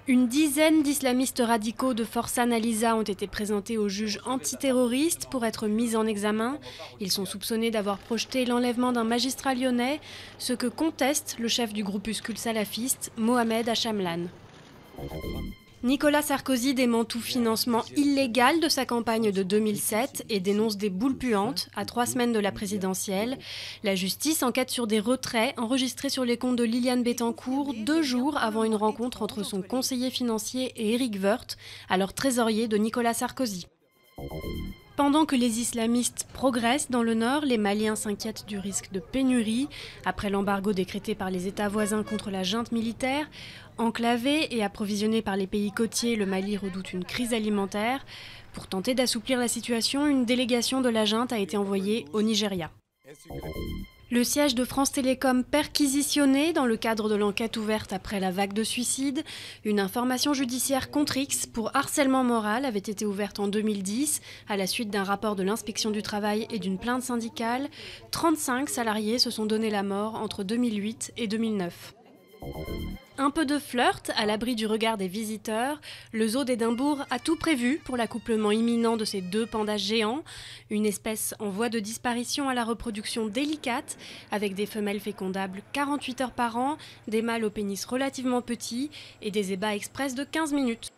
Une dizaine d'islamistes radicaux de Força Analisa ont été présentés au juge antiterroriste pour être mis en examen. Ils sont soupçonnés d'avoir projeté l'enlèvement d'un magistrat lyonnais, ce que conteste le chef du groupuscule salafiste, Mohamed Achamlan. Nicolas Sarkozy dément tout financement illégal de sa campagne de 2007 et dénonce des boules puantes à 3 semaines de la présidentielle. La justice enquête sur des retraits enregistrés sur les comptes de Liliane Bettencourt 2 jours avant une rencontre entre son conseiller financier et Éric Woerth, alors trésorier de Nicolas Sarkozy. Pendant que les islamistes progressent dans le nord, les Maliens s'inquiètent du risque de pénurie. Après l'embargo décrété par les États voisins contre la junte militaire, enclavé et approvisionné par les pays côtiers, le Mali redoute une crise alimentaire. Pour tenter d'assouplir la situation, une délégation de la junte a été envoyée au Nigeria. Le siège de France Télécom perquisitionné dans le cadre de l'enquête ouverte après la vague de suicides. Une information judiciaire contre X pour harcèlement moral avait été ouverte en 2010 à la suite d'un rapport de l'inspection du travail et d'une plainte syndicale. 35 salariés se sont donné la mort entre 2008 et 2009. Un peu de flirt à l'abri du regard des visiteurs, le zoo d'Édimbourg a tout prévu pour l'accouplement imminent de ces 2 pandas géants, une espèce en voie de disparition à la reproduction délicate, avec des femelles fécondables 48 heures par an, des mâles au pénis relativement petit et des ébats express de 15 minutes.